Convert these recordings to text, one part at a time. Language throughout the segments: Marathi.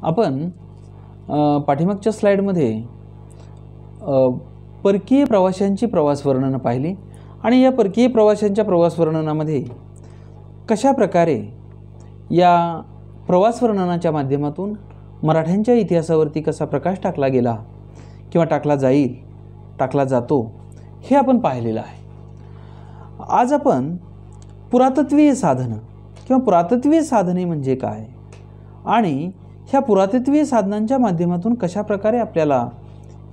आपण पाठीमागच्या स्लाईडमध्ये परकीय प्रवाशांची प्रवास वर्णनं पाहिली आणि या परकीय प्रवाशांच्या प्रवास वर्णनामध्ये कशा प्रकारे या प्रवास वर्णनाच्या माध्यमातून मराठ्यांच्या इतिहासावरती कसा प्रकाश टाकला गेला किंवा टाकला जाईल, टाकला जातो हे आपण पाहिलेलं आहे. आज आपण पुरातत्वीय साधनं किंवा पुरातत्वीय साधने म्हणजे काय आणि ह्या पुरातत्वीय साधनांच्या माध्यमातून कशा प्रकारे आपल्याला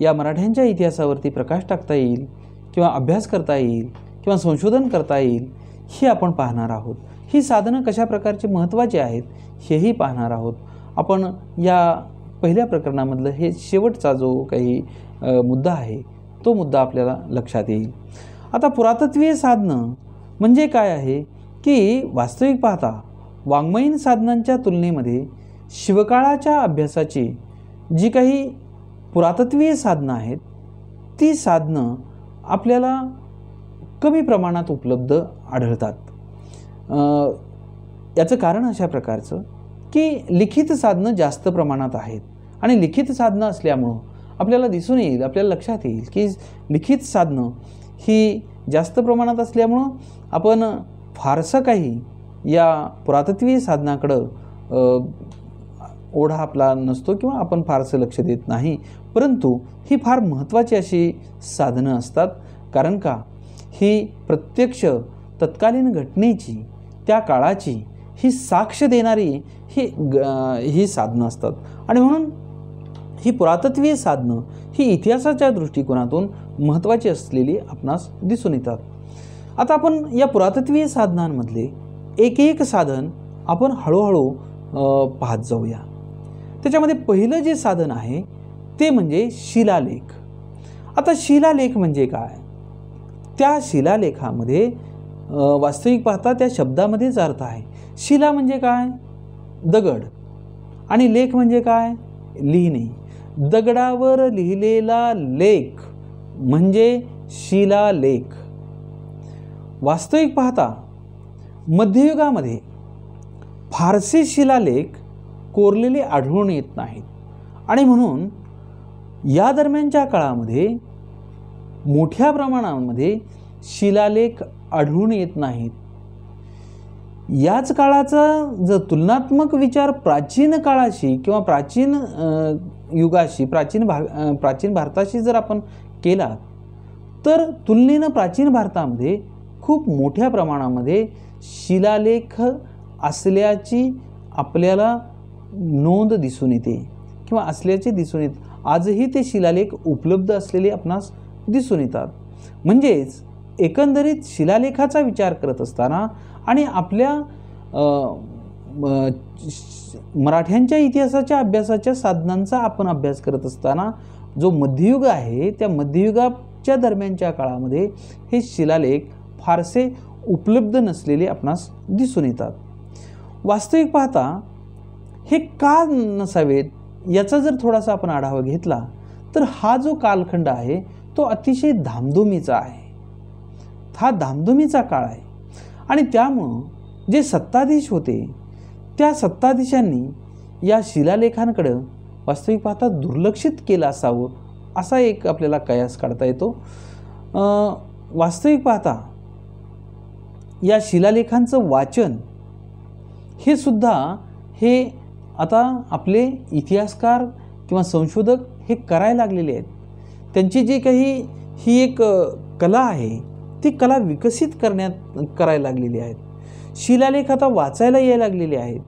या मराठ्यांच्या इतिहासावरती प्रकाश टाकता येईल किंवा अभ्यास करता येईल किंवा संशोधन करता येईल हे आपण पाहणार आहोत. ही साधनं कशा प्रकारचे महत्त्वाचे आहेत हेही पाहणार आहोत. आपण या पहिल्या प्रकरणामधलं हे शेवटचा जो काही मुद्दा आहे तो मुद्दा आपल्याला लक्षात येईल. आता पुरातत्वीय साधनं म्हणजे काय आहे की वास्तविक पाहता वाङ्मयीन साधनांच्या तुलनेमध्ये शिवकाळाच्या अभ्यासाची जी काही पुरातत्वीय साधनं आहेत ती साधनं आपल्याला कमी प्रमाणात उपलब्ध आढळतात. याचं कारण अशा प्रकारचं की लिखित साधनं जास्त प्रमाणात आहेत आणि लिखित साधनं असल्यामुळं आपल्याला दिसून येईल, आपल्याला लक्षात येईल की लिखित साधनं ही जास्त प्रमाणात असल्यामुळं आपण फारसं काही या पुरातत्वीय साधनाकडं ओढा आपला नसतो किंवा आपण फारसं लक्ष देत नाही. परंतु ही फार महत्त्वाची अशी साधनं असतात, कारण का ही प्रत्यक्ष तत्कालीन घटनेची, त्या काळाची ही साक्ष देणारी ही साधनं असतात आणि म्हणून ही पुरातत्वीय साधनं ही इतिहासाच्या दृष्टिकोनातून महत्त्वाची असलेली आपणास दिसून येतात. आता आपण या पुरातत्वीय साधनांमधले एक एक साधन आपण हळूहळू पाहत जाऊया. त्याच्यामध्ये पहिलं जे साधन आहे ते म्हणजे शिलालेख. आता शिलालेख म्हणजे काय? त्या शिलालेखामध्ये वास्तविक पाहता त्या शब्दामध्येच अर्थ आहे. शिला म्हणजे काय? दगड. आणि लेख म्हणजे काय? लिहिणे. दगडावर लिहिलेला लेख म्हणजे शिलालेख. वास्तविक पाहता मध्ययुगामध्ये फारसे शिलालेख कोरलेले आढळून येत नाहीत आणि म्हणून या दरम्यानच्या काळामध्ये मोठ्या प्रमाणामध्ये शिलालेख आढळून येत नाहीत. याच काळाचा जर तुलनात्मक विचार प्राचीन काळाशी किंवा प्राचीन युगाशी, प्राचीन भारताशी जर आपण केला तर तुलनेनं प्राचीन भारतामध्ये खूप मोठ्या प्रमाणामध्ये शिलालेख असल्याची आपल्याला नोंद दिसून येते किंवा असल्याचे दिसून येते. आजही ते शिलालेख उपलब्ध असलेले आपणास दिसून येतात. म्हणजेच एकंदरीत शिलालेखाचा विचार करत असताना आणि आपल्या मराठ्यांच्या इतिहासाच्या अभ्यासाच्या साधनांचा आपण अभ्यास करत असताना जो मध्ययुग आहे त्या मध्ययुगाच्या दरम्यानच्या काळामध्ये हे शिलालेख फारसे उपलब्ध नसलेले आपणास दिसून येतात. वास्तविक पाहता हे का नसावेत याचा जर थोडासा आपण आढावा घेतला तर हा जो कालखंड आहे तो अतिशय धामधुमीचा आहे. हा धामधुमीचा काळ आहे आणि त्यामुळं जे सत्ताधीश होते त्या सत्ताधीशांनी या शिलालेखांकडं वास्तविक पाहता दुर्लक्षित केलं असावं असा एक आपल्याला कयास काढता येतो. वास्तविक पाहता या शिलालेखांचं वाचन हे सुद्धा हे आता आपले इतिहासकार किंवा संशोधक हे करायला लागलेले आहेत. त्यांची जी काही ही एक कला आहे ती कला विकसित करायला लागलेली आहेत. शिलालेख आता वाचायला यायला लागलेले आहेत.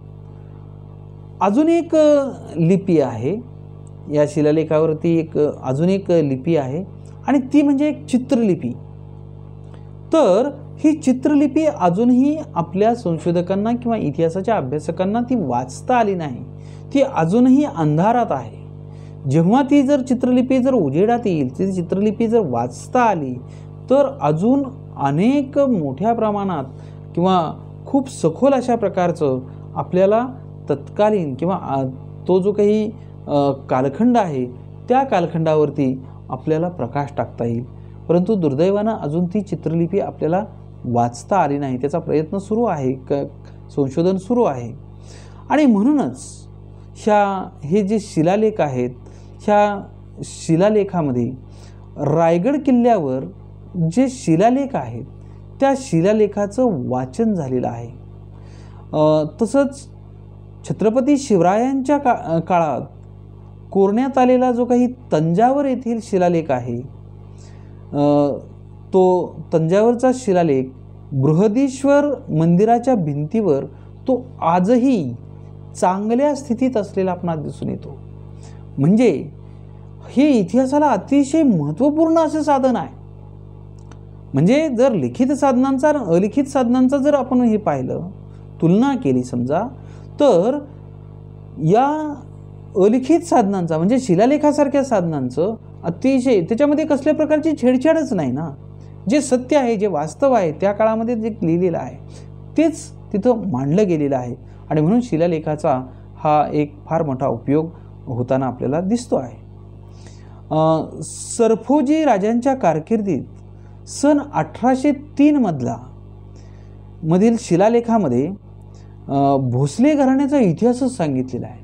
अजून एक लिपी आहे या शिलालेखावरती, अजून एक लिपी आहे आणि ती म्हणजे एक चित्रलिपी. तर ही चित्रलिपी अजूनही आपल्या संशोधकांना किंवा इतिहासाच्या अभ्यासकांना ती वाचता आली नाही. ती अजूनही अंधारात आहे. जेव्हा ती जर चित्रलिपी जर उजेडात येईल, ती चित्रलिपी जर वाचता आली तर अजून अनेक मोठ्या प्रमाणात किंवा खूप सखोल अशा प्रकारचं आपल्याला तत्कालीन किंवा तो जो काही कालखंड आहे त्या कालखंडावरती आपल्याला प्रकाश टाकता येईल. परंतु दुर्दैवानं अजून ती चित्रलिपी आपल्याला वाचता आली नाही. त्याचा प्रयत्न सुरू आहे, संशोधन सुरू आहे आणि म्हणूनच हे जे शिलालेख आहेत, ह्या शिलालेखामध्ये रायगड किल्ल्यावर जे शिलालेख आहेत त्या शिलालेखाचं वाचन झालेलं आहे. तसंच छत्रपती शिवरायांच्या काळात कोरण्यात आलेला जो काही तंजावर येथील शिलालेख आहे, तो तंजावरचा शिलालेख बृहदीश्वर मंदिराच्या भिंतीवर तो आजही चांगल्या स्थितीत असलेला आपणास दिसून येतो. म्हणजे हे इतिहासाला अतिशय महत्त्वपूर्ण असे साधन आहे. म्हणजे जर लिखित साधनांचा अलिखित साधनांचा जर आपण हे पाहिलं, तुलना केली समजा, तर या अलिखित साधनांचा म्हणजे शिलालेखासारख्या साधनांचं अतिशय त्याच्यामध्ये कसल्या प्रकारची छेडछाडच नाही ना. जे सत्य आहे, जे वास्तव आहे, त्या काळामध्ये जे लिहिलेलं आहे तेच तिथं मांडलं गेलेलं आहे. आणि म्हणून शिलालेखाचा हा एक फार मोठा उपयोग होताना आपल्याला दिसतो आहे. सरफोजी राजांच्या कारकिर्दीत सन 1803 मधील शिलालेखामध्ये भोसले घराण्याचा इतिहासच सांगितलेला आहे.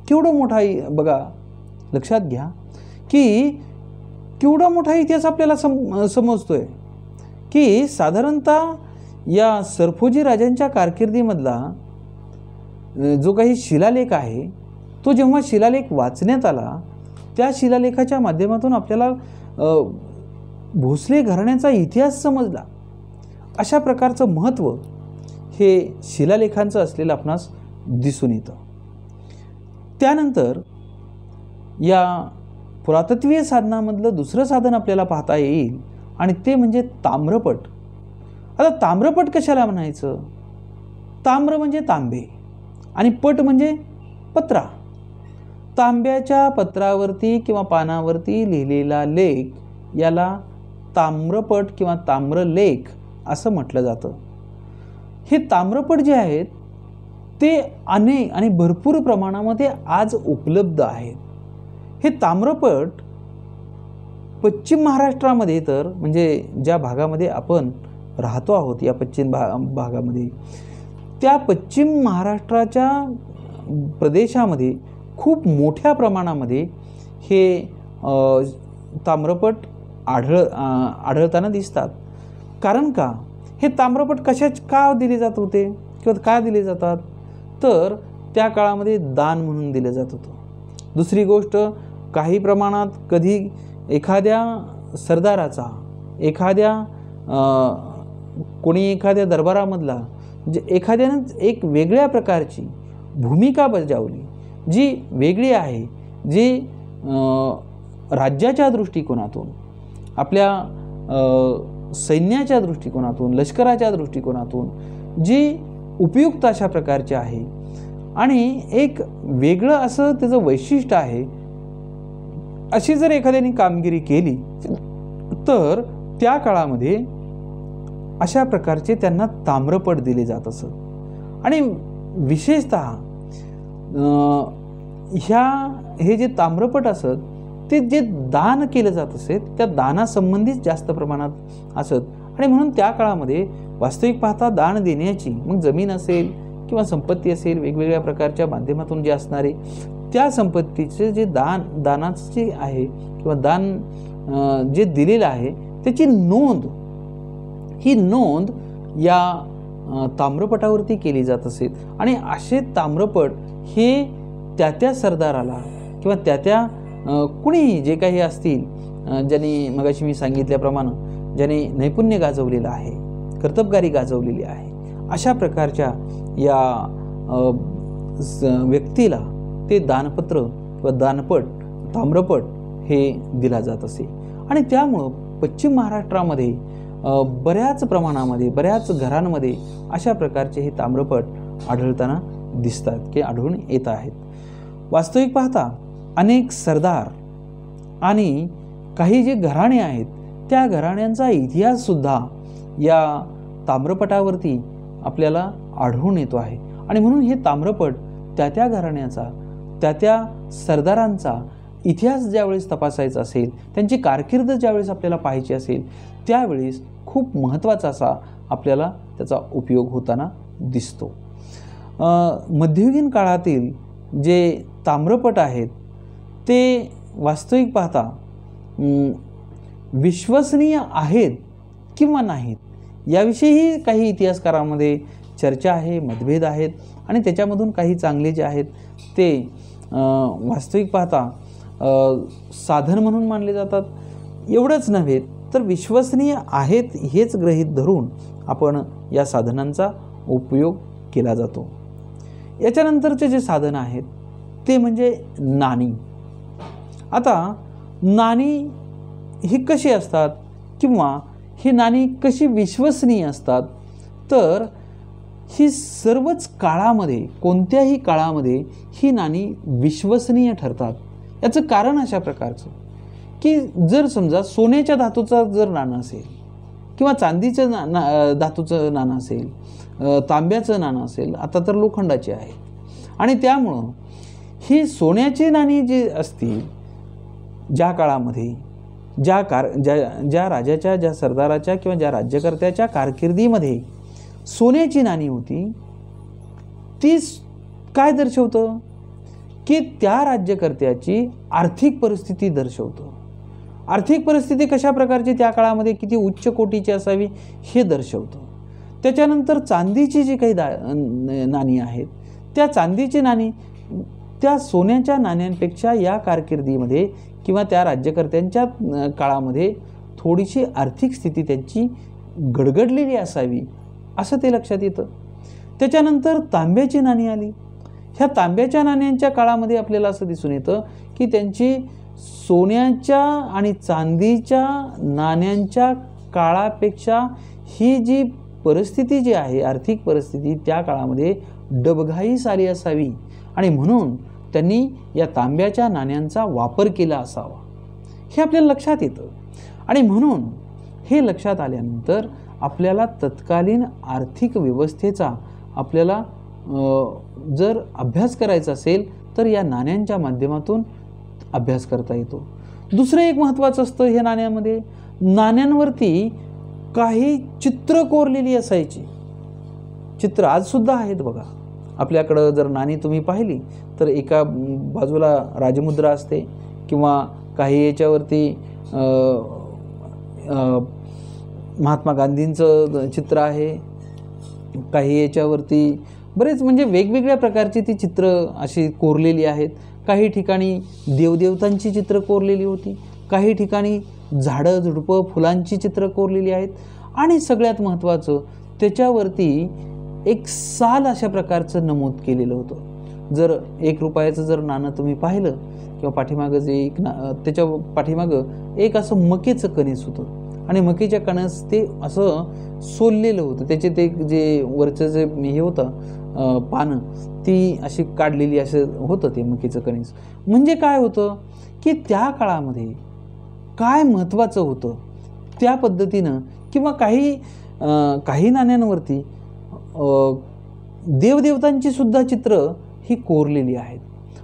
केवढा मोठा बघा, लक्षात घ्या की केवढा मोठा इतिहास आपल्याला समजतोय की साधारणतः या सरफोजी राजांच्या कारकिर्दीमधला जो काही शिलालेख आहे तो जेव्हा शिलालेख वाचण्यात आला, त्या शिलालेखाच्या माध्यमातून आपल्याला भोसले घराण्याचा इतिहास समजला. अशा प्रकारचं महत्त्व हे शिलालेखांचं असलेलं आपणास दिसून येतं. त्यानंतर या पुरातत्वीय साधनामधलं दुसरं साधन आपल्याला पाहता येईल आणि ते म्हणजे ताम्रपट. आता ताम्रपट कशाला म्हणायचं? ताम्र म्हणजे तांबे आणि पट म्हणजे पत्रा. तांब्याच्या पत्रावरती किंवा पानावरती लिहिलेला लेख याला ताम्रपट किंवा ताम्रलेख असं म्हटलं जातं. हे ताम्रपट जे आहेत ते अनेक आणि भरपूर प्रमाणामध्ये आज उपलब्ध आहेत. हे ताम्रपट पश्चिम महाराष्ट्रामध्ये तर म्हणजे ज्या भागामध्ये आपण राहतो आहोत, या पश्चिम भागामध्ये, त्या पश्चिम महाराष्ट्राच्या प्रदेशामध्ये खूप मोठ्या प्रमाणामध्ये हे ताम्रपट आढळताना दिसतात. कारण का? हे ताम्रपट का दिले जात होते किंवा का दिले जातात? तर त्या काळामध्ये दान म्हणून दिलं जात होतं. दुसरी गोष्ट, काही प्रमाणात कधी एखाद्या सरदाराचा, एखाद्या दरबारामधला जे एखाद्यानं एक वेगळ्या प्रकारची भूमिका बजावली, जी वेगळी आहे, जी राज्याच्या दृष्टिकोनातून, आपल्या सैन्याच्या दृष्टिकोनातून, लष्कराच्या दृष्टिकोनातून जी उपयुक्त अशा प्रकारचे आहे आणि एक वेगळं असं त्याचं वैशिष्ट्य आहे, अशी जर एखाद्याने कामगिरी केली तर त्या काळामध्ये अशा प्रकारचे त्यांना ताम्रपट दिले जात असत. आणि विशेषतः हे जे ताम्रपट असत ते जे दान केलं जात असे त्या दानासंबंधीच जास्त प्रमाणात असत. आणि म्हणून त्या काळामध्ये वास्तविक पाहता दान देण्याची, मग जमीन असेल किंवा संपत्ती असेल, वेगवेगळ्या प्रकारच्या माध्यमातून जे असणारे त्या संपत्तीचे जे दानाचं जे आहे किंवा दान जे दिलेलं आहे त्याची नोंद, ही नोंद या ताम्रपटावरती केली जात असे. आणि असे ताम्रपट हे त्या सरदाराला किंवा त्या कुणी जे काही असतील, ज्यांनी मगाशी मी सांगितल्याप्रमाणे ज्याने नैपुण्य गाजवलेलं आहे, कर्तबगारी गाजवलेली आहे, अशा प्रकारच्या या व्यक्तीला ते दानपत्र व दानपट, ताम्रपट हे दिला जात असे. आणि त्यामुळं पश्चिम महाराष्ट्रामध्ये बऱ्याच प्रमाणामध्ये, बऱ्याच घरांमध्ये अशा प्रकारचे हे ताम्रपट आढळताना दिसतात की आढळून येत आहेत. वास्तविक पाहता अनेक सरदार आणि काही जे घराणे आहेत त्या घराण्यांचा इतिहाससुद्धा या ताम्रपटावरती आपल्याला आढळून येतो आहे. आणि म्हणून हे ताम्रपट त्या घराण्याचा, त्या सरदारांचा इतिहास ज्यावेळेस तपासायचा असेल, त्यांची कारकीर्द ज्यावेळेस आपल्याला पाहायची असेल, त्यावेळेस खूप महत्त्वाचा असा आपल्याला त्याचा उपयोग होताना दिसतो. मध्ययुगीन काळातील जे ताम्रपट आहेत ते वास्तविक पाहता विश्वसनीय आहेत किंवा नाहीत याविषयीही काही इतिहासकारांमध्ये चर्चा आहे, मतभेद आहेत आणि त्याच्यामधून काही चांगले जे आहेत ते वास्तविक पाहता साधन म्हणून मानले जातात. एवढंच नव्हे तर विश्वसनीय आहेत हेच गृहीत धरून आपण या साधनांचा उपयोग केला जातो. याच्यानंतरचे जे साधन आहेत ते म्हणजे नाणी. आता नाणी ही कशी असतात किंवा ही नाणी कशी विश्वसनीय असतात, तर ही सर्वच काळामध्ये, कोणत्याही काळामध्ये ही नाणी विश्वसनीय ठरतात. याचं कारण अशा प्रकारचं की जर समजा सोन्याच्या धातूचं जर नाणं असेल किंवा चांदीचं धातूचं नाणं असेल, तांब्याचं नाणं असेल, आता तर लोखंडाचे आहे, आणि त्यामुळं ही सोन्याची नाणी जी असतील ज्या काळामध्ये ज्या राजाच्या, ज्या सरदाराच्या किंवा ज्या राज्यकर्त्याच्या कारकिर्दीमध्ये सोन्याची नाणी होती, ती काय दर्शवतं की त्या राज्यकर्त्याची आर्थिक परिस्थिती दर्शवतं. आर्थिक परिस्थिती कशा प्रकारची त्या काळामध्ये किती उच्च कोटीची असावी हे दर्शवतं. त्याच्यानंतर चांदीची जी काही नाणी आहेत त्या चांदीची नाणी त्या सोन्याच्या नाण्यांपेक्षा या कारकिर्दीमध्ये किंवा त्या राज्यकर्त्यांच्या काळामध्ये थोडीशी आर्थिक स्थिती त्यांची गडगडलेली असावी असं ते लक्षात येतं. त्याच्यानंतर तांब्याची नाणी आली. ह्या तांब्याच्या नाण्यांच्या काळामध्ये आपल्याला असं दिसून येतं की त्यांची सोन्याच्या आणि चांदीच्या नाण्यांच्या काळापेक्षा ही जी परिस्थिती जी आहे, आर्थिक परिस्थिती त्या काळामध्ये डबघाईस आली असावी आणि म्हणून त्यांनी या तांब्याच्या नाण्यांचा वापर केला असावा हे आपल्याला लक्षात येतं. आणि म्हणून हे लक्षात आल्यानंतर आपल्याला तत्कालीन आर्थिक व्यवस्थेचा आपल्याला जर अभ्यास करायचा असेल तर या नाण्यांच्या माध्यमातून अभ्यास करता येतो. दुसरं एक महत्त्वाचं असतं हे नाण्यांमध्ये, नाण्यांवरती काही चित्र कोरलेली असायची. चित्र आजसुद्धा आहेत बघा. आपल्याकडं जर नाणी तुम्ही पाहिली तर एका बाजूला राजमुद्रा असते किंवा काही याच्यावरती महात्मा गांधींचं चित्र आहे, काही याच्यावरती बरेच म्हणजे वेगवेगळ्या प्रकारची ती चित्र अशी कोरलेली आहेत. काही ठिकाणी देवदेवतांची चित्र कोरलेली होती, काही ठिकाणी झाडं झुडपं फुलांची चित्र कोरलेली आहेत आणि सगळ्यात महत्त्वाचं त्याच्यावरती एक साल अशा प्रकारचं नमूद केलेलं होतं. जर 1 रुपयाचं जर नाणं तुम्ही पाहिलं किंवा पाठीमागं जे त्याच्या पाठीमागं एक असं मकेचं कणीस होतं आणि मकेच्या कणस ते असं सोललेलं होतं. त्याचे ते जे वरचं जे हे होतं पानं ती अशी काढलेली असं होतं ते मकेचं कणीस. म्हणजे काय होतं की त्या काळामध्ये काय महत्त्वाचं होतं त्या पद्धतीनं किंवा काही नाण्यांवरती देवदेवतांची सुद्धा चित्र ही कोरलेली आहेत.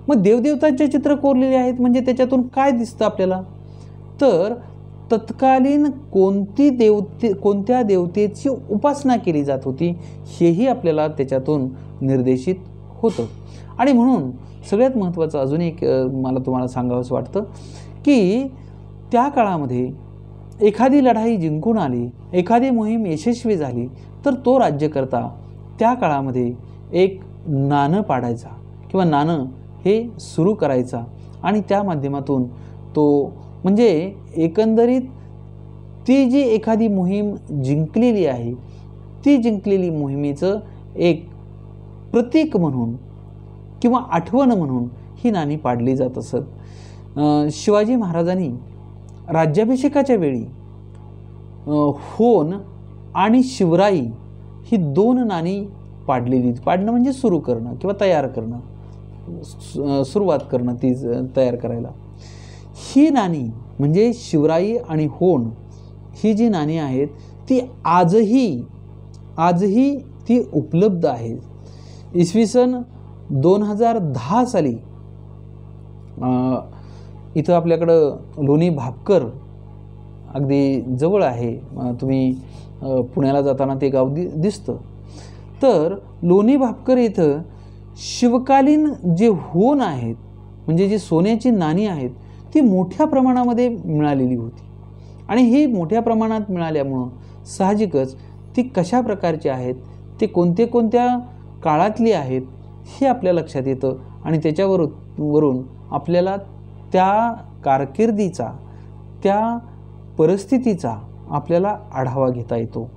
मग देवदेवतांचे चित्र कोरलेली आहेत म्हणजे त्याच्यातून काय दिसतं आपल्याला, तर तत्कालीन कोणत्या देवतेची उपासना केली जात होती हेही आपल्याला त्याच्यातून निर्देशित होतं. आणि म्हणून सगळ्यात महत्त्वाचं अजून एक मला तुम्हाला सांगावंसं वाटतं की त्या काळामध्ये एखादी लढाई जिंकून आली, एखादी मोहीम यशस्वी झाली तर तो राज्यकर्ता त्या काळामध्ये एक नाणं पाडायचा किंवा नाणं हे सुरू करायचा आणि त्या माध्यमातून तो म्हणजे एकंदरीत ती जी एखादी मोहीम जिंकलेली आहे ती जिंकलेली मोहिमेचं एक प्रतीक म्हणून किंवा आठवण म्हणून ही नाणी पाडली जात असत. शिवाजी महाराजांनी राज्याभिषेकाच्या वेळी होन आणि शिवराई ही 2 नाणी पाडलेली. पाडणं म्हणजे सुरू करणं किंवा तयार करणं, सुरुवात करणं ती तयार करायला. ही नाणी म्हणजे शिवराई आणि होन ही जी नाणी आहेत ती आजही ती उपलब्ध आहेत. इसवी सन 2010 साली इथं आपल्याकडं लोणी भापकर अगदी जवळ आहे, तुम्ही पुण्याला जाताना ते गाव दिसतं. तर लोणी भापकर इथं शिवकालीन जे होन आहेत, म्हणजे जी सोन्याची नाणी आहेत, ती मोठ्या प्रमाणामध्ये मिळालेली होती. आणि ही मोठ्या प्रमाणात मिळाल्यामुळं साहजिकच ती कशा प्रकारची आहेत, ते कोणत्या काळातली आहेत हे आपल्या लक्षात येतं. आणि त्याच्यावरून आपल्याला त्या कारकिर्दीचा, त्या परिस्थितीचा आपल्याला आढावा घेता येतो.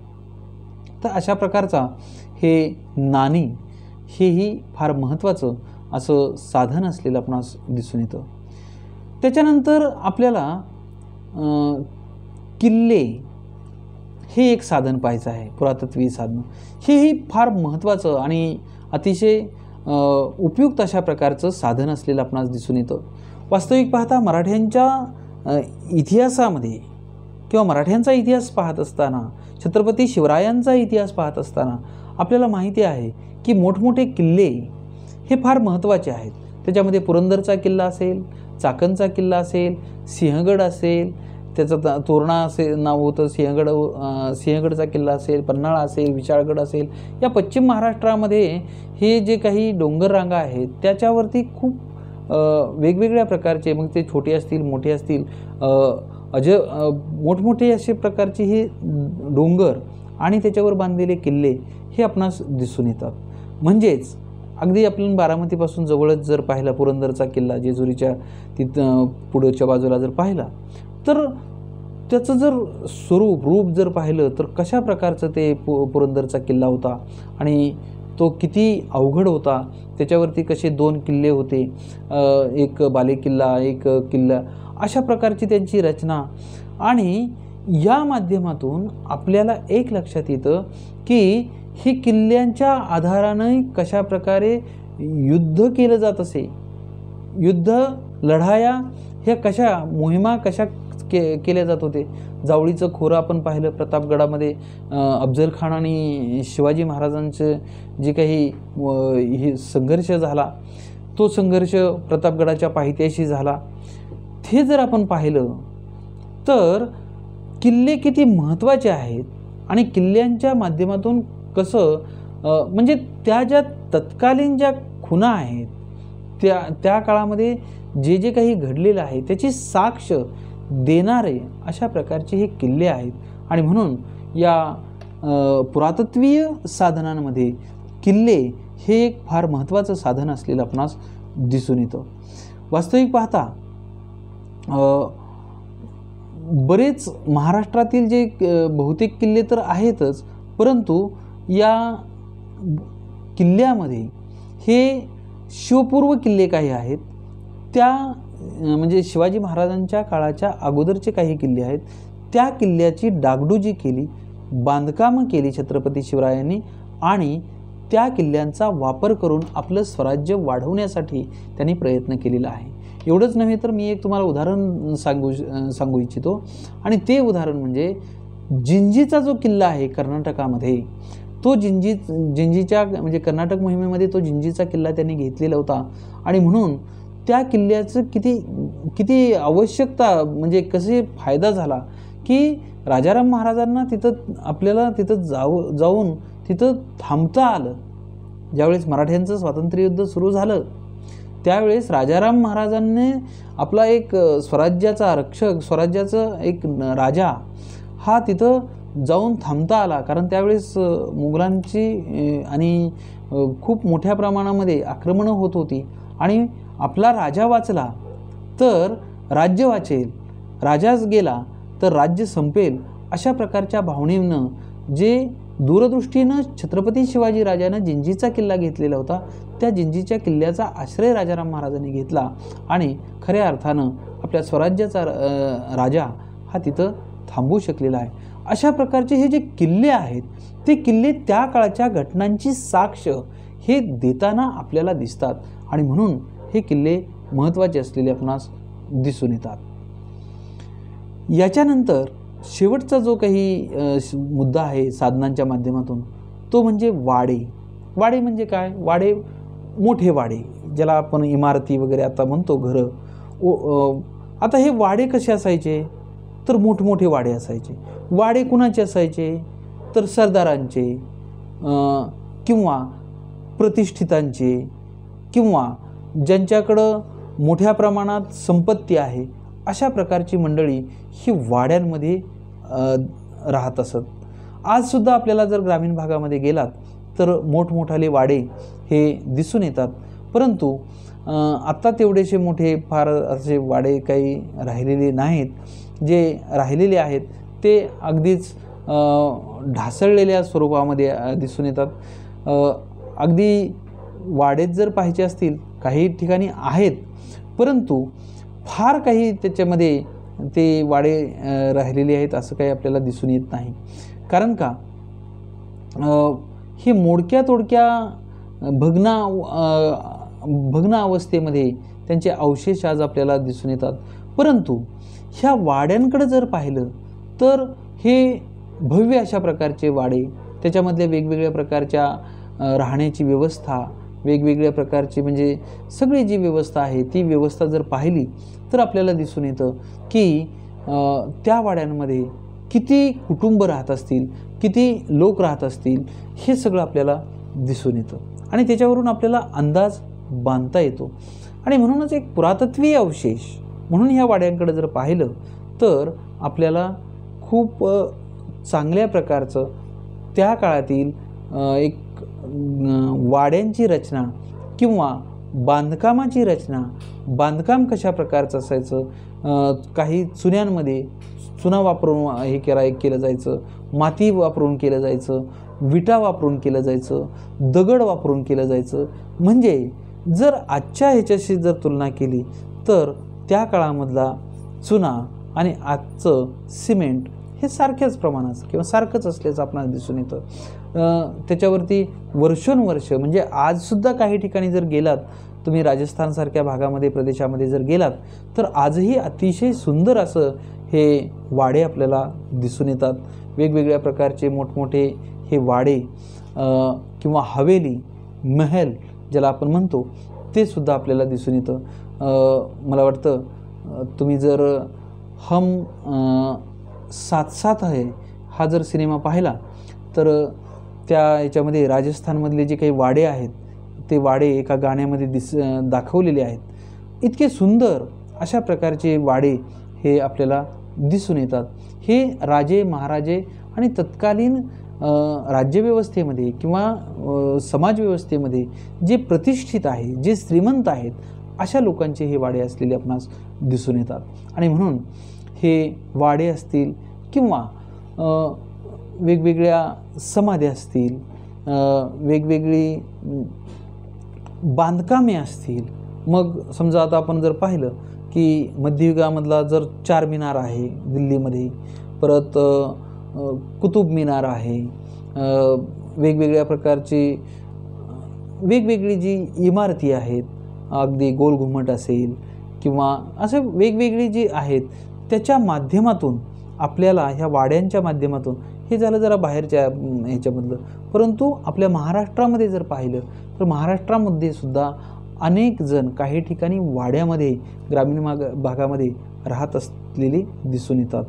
तर अशा प्रकारचा हे नाणी हेही फार महत्त्वाचं असं साधन असलेलं आपणास दिसून येतं. त्याच्यानंतर आपल्याला किल्ले हे एक साधन पाहायचं आहे, पुरातत्वीय साधन. हेही फार महत्त्वाचं आणि अतिशय उपयुक्त अशा प्रकारचं साधन असलेलं आपणास दिसून येतं. वास्तविक पाहता मराठ्यांच्या इतिहासामध्ये किंवा मराठ्यांचा इतिहास पाहत असताना, छत्रपती शिवरायांचा इतिहास पाहत असताना आपल्याला माहिती आहे की मोठमोठे किल्ले हे फार महत्त्वाचे आहेत. त्याच्यामध्ये पुरंदरचा किल्ला असेल, चाकणचा किल्ला असेल, सिंहगड असेल, त्याचं तोरणा असेल नाव होतं, सिंहगडचा किल्ला असेल, पन्हाळा असेल, विशाळगड असेल. या पश्चिम महाराष्ट्रामध्ये हे जे काही डोंगर रांगा आहेत त्याच्यावरती खूप वेगवेगळ्या प्रकारचे, मग ते छोटे असतील मोठे असतील, मोठमोठे असे प्रकारचे हे डोंगर आणि त्याच्यावर बांधलेले किल्ले हे आपणास दिसून येतात. म्हणजेच अगदी आपण बारामतीपासून जवळच जर पाहिला पुरंदरचा किल्ला, जेजुरीच्या तिथं पुढच्या बाजूला जर पाहिला तर त्याचं जर रूप जर पाहिलं तर कशा प्रकारचं ते पुरंदरचा किल्ला होता आणि तो किती अवघड होता. त्याच्यावरती कसे 2 किल्ले होते, एक बालेकिल्ला, एक किल्ला, अशा प्रकारची त्यांची रचना. आणि या माध्यमातून आपल्याला एक लक्षात येतं की ही किल्ल्यांच्या आधाराने कशा प्रकारे युद्ध केलं जात असे, युद्ध लढाया ह्या कशा मोहिमा कशा केल्या जात होते. जावळीचं खोरं आपण पाहिलं प्रतापगडामध्ये, अफजल खान आणि शिवाजी महाराजांचं जे काही हे संघर्ष झाला, तो संघर्ष प्रतापगडाच्या पायथ्याशी झाला. ते जर आपण पाहिलं तर किल्ले किती महत्त्वाचे आहेत आणि किल्ल्यांच्या माध्यमातून कसं म्हणजे त्या ज्या तत्कालीन ज्या खुणा आहेत त्या काळामध्ये जे काही घडलेलं आहे त्याची साक्ष देणारे अशा प्रकारचे हे किल्ले आहेत. आणि म्हणून या पुरातत्वीय साधनांमध्ये किल्ले हे एक फार महत्त्वाचं साधन असलेलं आपणास दिसून येतं. वास्तविक पाहता बरेच महाराष्ट्रातील जे बहुतेक किल्ले तर आहेतच, परंतु या किल्ल्यामध्ये हे शिवपूर्व किल्ले काही आहेत, त्या म्हणजे शिवाजी महाराजांच्या काळाच्या अगोदरचे काही किल्ले आहेत, त्या किल्ल्याची डागडुजी केली, बांधकामं केली छत्रपती शिवरायांनी आणि त्या किल्ल्यांचा वापर करून आपलं स्वराज्य वाढवण्यासाठी त्यांनी प्रयत्न केलेला आहे. एवढंच नव्हे तर मी एक तुम्हाला उदाहरण सांगू इच्छितो आणि ते उदाहरण म्हणजे जिंजीचा जो किल्ला आहे कर्नाटकामध्ये, तो जिंजीच्या म्हणजे कर्नाटक मोहिमेमध्ये तो जिंजीचा किल्ला त्यांनी घेतलेला होता. आणि म्हणून त्या किल्ल्याचं किती आवश्यकता म्हणजे कसे फायदा झाला की राजाराम महाराजांना आपल्याला तिथं जाऊन तिथं थांबता आलं. ज्यावेळेस मराठ्यांचं स्वातंत्र्ययुद्ध सुरू झालं त्यावेळेस राजाराम महाराजांनी आपला एक स्वराज्याचा रक्षक, स्वराज्याचा एक राजा हा तिथं जाऊन थांबता आला. कारण त्यावेळेस मुघलांची आणि खूप मोठ्या प्रमाणामध्ये आक्रमणं होत होती आणि आपला राजा वाचला तर राज्य वाचेल, राजाच गेला तर राज्य संपेल, अशा प्रकारच्या भावनेनं जे दूरदृष्टीनं छत्रपती शिवाजी राजानं जिंजीचा किल्ला घेतलेला होता, त्या जिंजीच्या किल्ल्याचा आश्रय राजाराम महाराजांनी घेतला आणि खऱ्या अर्थानं आपल्या स्वराज्याचा राजा हा तिथं थांबू शकलेला आहे. अशा प्रकारचे हे जे किल्ले आहेत ते किल्ले त्या काळाच्या घटनांची साक्ष हे देताना आपल्याला दिसतात आणि म्हणून हे किल्ले महत्त्वाचे असलेले आपणास दिसून येतात. याच्यानंतर शेवटचा जो काही मुद्दा आहे साधनांच्या माध्यमातून तो म्हणजे वाडे. वाडे म्हणजे काय? वाडे मोठे वाडे, ज्याला आपण इमारती वगैरे आता म्हणतो घरं. आता हे वाडे कसे असायचे तर मोठमोठे वाडे असायचे. वाडे कुणाचे असायचे तर सरदारांचे किंवा प्रतिष्ठितांचे किंवा ज्यांच्याकडं मोठ्या प्रमाणात संपत्ती आहे अशा प्रकारची मंडळी ही वाड्यांमध्ये राहत असत. आजसुद्धा आपल्याला जर ग्रामीण भागामध्ये गेलात तर मोठमोठाले वाडे हे दिसून येतात, परंतु आत्ता तेवढेसे मोठे फार असे वाडे काही राहिलेले नाहीत. जे राहिलेले आहेत ते अगदीच ढासळलेल्या स्वरूपामध्ये दिसून येतात. अगदी वाडेत जर पाहायचे असतील काही ठिकाणी आहेत, परंतु फार काही त्याच्यामध्ये ते वाडे राहिलेले आहेत असं काही आपल्याला दिसून येत नाही. कारण का हे मोडक्या तोडक्या भग्न अवस्थेमध्ये त्यांचे अवशेष आज आपल्याला दिसून येतात. परंतु ह्या वाड्यांकडे जर पाहिलं तर हे भव्य अशा प्रकारचे वाडे, त्याच्यामधल्या वेगवेगळ्या प्रकारच्या राहण्याची व्यवस्था, वेगवेगळ्या प्रकारची म्हणजे सगळी जी व्यवस्था आहे ती व्यवस्था जर पाहिली तर आपल्याला दिसून येतं की त्या वाड्यांमध्ये किती कुटुंब राहत असतील, किती लोक राहत असतील, हे सगळं आपल्याला दिसून येतं आणि त्याच्यावरून आपल्याला अंदाज बांधता येतो. आणि म्हणूनच एक पुरातत्वीय अवशेष म्हणून ह्या वाड्यांकडे जर पाहिलं तर आपल्याला खूप चांगल्या प्रकारचं त्या काळातील एक वाड्यांची रचना किंवा बांधकामाची रचना, बांधकाम कशा प्रकारचं असायचं, काही चुन्यांमध्ये चुना वापरून हे केलं जायचं, माती वापरून केलं जायचं, विटा वापरून केलं जायचं, दगड वापरून केलं जायचं. म्हणजे जर आजच्या ह्याच्याशी जर तुलना केली तर त्या काळामधला चुना आणि आजचं सिमेंट हे सारख्याच प्रमाणात किंवा सारखंच असल्याचं आपल्याला दिसून येतं. त्याच्यावरती वर्षोनवर्ष म्हणजे आजसुद्धा काही ठिकाणी जर गेलात तुम्ही, राजस्थानसारख्या भागामध्ये प्रदेशामध्ये जर गेलात तर आजही अतिशय सुंदर असं हे वाडे आपल्याला दिसून येतात. वेगवेगळ्या प्रकारचे मोठमोठे हे वाडे किंवा हवेली, महल ज्याला आपण म्हणतो ते सुद्धा आपल्याला दिसून येतं. मला वाटतं तुम्ही जर हम साथ साथ है हा जर सिनेमा पाहिला तर त्या याच्यामध्ये राजस्थानमधले जे काही वाडे आहेत ते वाडे एका गाण्यामध्ये दाखवलेले आहेत. इतके सुंदर अशा प्रकारचे वाडे हे आपल्याला दिसून येतात. हे राजे महाराजे आणि तत्कालीन राज्यव्यवस्थेमध्ये किंवा समाजव्यवस्थेमध्ये जे प्रतिष्ठित आहे, जे श्रीमंत आहेत अशा लोकांचे हे वाडे असलेले आपणास दिसून येतात. आणि म्हणून हे वाडे असतील किंवा वेगवेगळ्या समाध्या असतील, वेगवेगळी बांधकामे असतील. मग समजा आता आपण जर पाहिलं की मध्ययुगामधला जर चार मिनार आहे दिल्लीमध्ये, परत कुतुब मिनार आहे, वेगवेगळ्या प्रकारची वेगवेगळी जी इमारती आहेत, अगदी गोल घुमट असेल किंवा असे वेगवेगळी जी आहेत त्याच्या माध्यमातून आपल्याला ह्या वाड्यांच्या माध्यमातून, हे झालं जरा बाहेरच्या ह्याच्यामधलं, परंतु आपल्या महाराष्ट्रामध्ये जर पाहिलं तर महाराष्ट्रामध्ये सुद्धा अनेक जण काही ठिकाणी वाड्यामध्ये ग्रामीण भागामध्ये राहत असलेली दिसून येतात.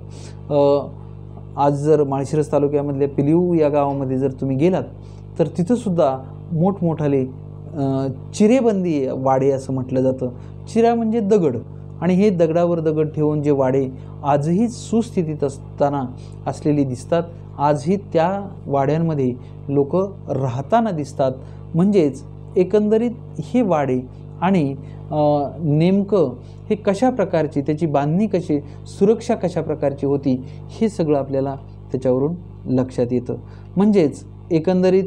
आज जर माळशिरस तालुक्यामधल्या पिलीव या गावामध्ये जर तुम्ही गेलात तर तिथंसुद्धा मोठमोठाले चिरेबंदी वाडे असं म्हटलं जातं. चिरा म्हणजे दगड, आणि हे दगडावर दगड ठेवून जे वाडे आजही सुस्थितीत असताना असलेली दिसतात. आजही त्या वाड्यांमध्ये लोक राहताना दिसतात. म्हणजेच एकंदरीत हे वाडे आणि नेमकं हे कशा प्रकारची, त्याची बांधणी कशी, सुरक्षा कशा प्रकारची होती, हे सगळं आपल्याला त्याच्यावरून लक्षात येतं. म्हणजेच एकंदरीत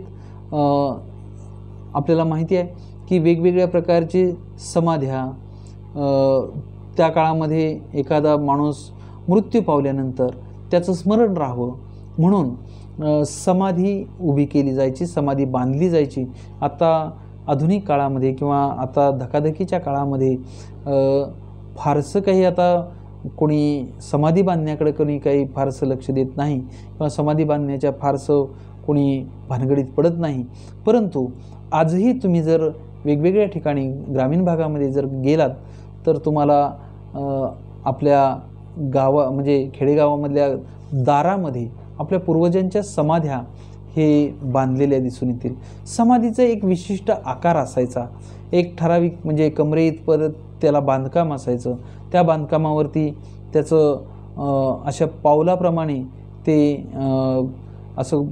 आपल्याला माहिती आहे की वेगवेगळ्या प्रकारचे समाध्या, त्या काळामध्ये एखादा माणूस मृत्यू पावल्यानंतर त्याचं स्मरण राहावं म्हणून समाधी उभी केली जायची, समाधी बांधली जायची. आता आधुनिक काळामध्ये किंवा आता धकाधकीच्या काळामध्ये फारसं काही आता कोणी समाधी बांधण्याकडे कोणी काही फारसं लक्ष देत नाही किंवा समाधी बांधण्याच्या फारसं कोणी भानगडीत पडत नाही. परंतु आजही तुम्ही जर वेगवेगळ्या ठिकाणी ग्रामीण भागामध्ये जर गेलात तर तुम्हाला आपल्या म्हणजे खेडेगावामधल्या दारामध्ये आपल्या पूर्वजांच्या समाध्या हे बांधलेल्या दिसून येतील. समाधीचा एक विशिष्ट आकार असायचा, एक ठराविक म्हणजे कमरे इथपर्यंत त्याला बांधकाम असायचं. त्या बांधकामावरती त्याचं अशा पावलाप्रमाणे ते असं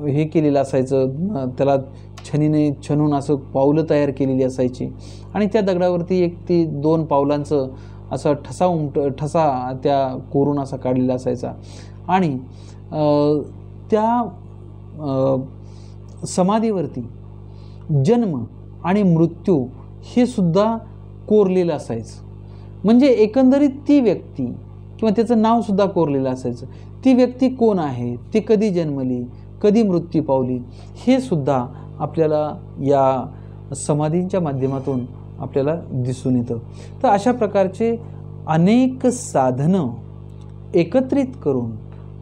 हे केलेलं असायचं, त्याला छनीने छनून असं पावलं तयार केलेली असायची आणि त्या दगडावरती एक ती 2 पावलांचं असं ठसा त्या कोरून असा काढलेला असायचा आणि त्या समाधीवरती जन्म आणि मृत्यू हे सुद्धा कोरलेलं असायचं. म्हणजे एकंदरीत ती व्यक्ती किंवा त्याचं नावसुद्धा कोरलेलं असायचं. ती व्यक्ती कोण आहे, ती कधी जन्मली, कधी मृत्यू पावली, हे सुद्धा आपल्याला या समाधींच्या माध्यमातून आपल्याला दिसून येतं. तर अशा प्रकारचे अनेक साधनं एकत्रित करून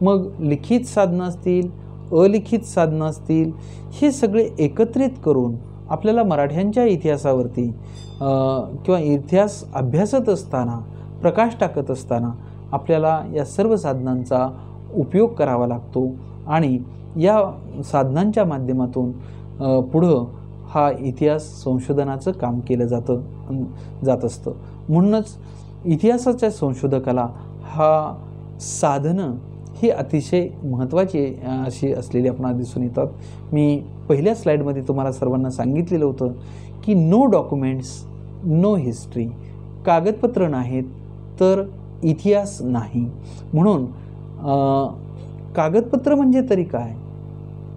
मग लिखित साधनं असतील, अलिखित साधनं असतील, हे सगळे एकत्रित करून आपल्याला मराठ्यांच्या इतिहासावरती किंवा इतिहास अभ्यासत असताना, प्रकाश टाकत असताना आपल्याला या सर्व साधनांचा उपयोग करावा लागतो आणि या साधनांच्या माध्यमातून पुढं हा इतिहास संशोधनाचं काम केलं जात असतं. म्हणूनच इतिहासाच्या संशोधकाला हा साधनं ही अतिशय महत्त्वाची अशी असलेली आपणाला दिसून येतात. मी पहिल्या स्लाईडमध्ये तुम्हाला सर्वांना सांगितलेलं होतं की नो डॉक्युमेंट्स नो हिस्ट्री, कागदपत्र नाहीत तर इतिहास नाही. म्हणून कागदपत्र म्हणजे तरी काय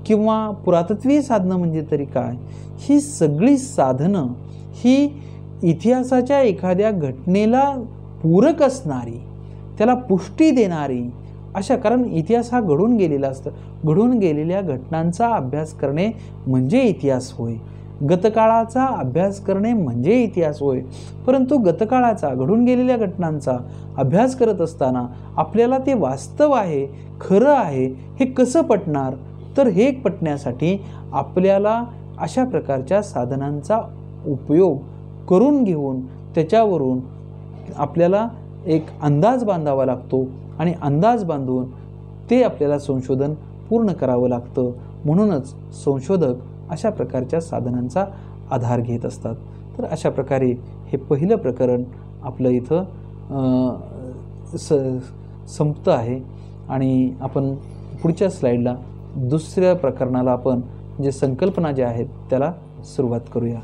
किंवा पुरातत्वीय साधनं म्हणजे तरी काय, ही सगळी साधनं ही इतिहासाच्या एखाद्या घटनेला पूरक असणारी, त्याला पुष्टी देणारी अशा, कारण इतिहास हा घडून गेलेला असतं. घडून गेलेल्या घटनांचा अभ्यास करणे म्हणजे इतिहास होय. गतकाळाचा अभ्यास करणे म्हणजे इतिहास होय. परंतु गतकाळाचा, घडून गेलेल्या घटनांचा अभ्यास करत असताना आपल्याला ते वास्तव आहे, खरं आहे, हे कसं पटणार? तर हे पटण्यासाठी आपल्याला अशा प्रकारच्या साधनांचा उपयोग करून घेऊन त्याच्यावरून आपल्याला एक अंदाज बांधावा लागतो आणि अंदाज बांधून ते आपल्याला संशोधन पूर्ण करावं लागतं. म्हणूनच संशोधक अशा प्रकारच्या साधनांचा आधार घेत असतात. तर अशा प्रकारे हे पहिलं प्रकरण आपलं इथं संपतं आहे आणि आपण पुढच्या स्लाईडला दुसऱ्या प्रकरणाला आपण जे संकल्पना ज्या आहेत त्याला सुरुवात करूया.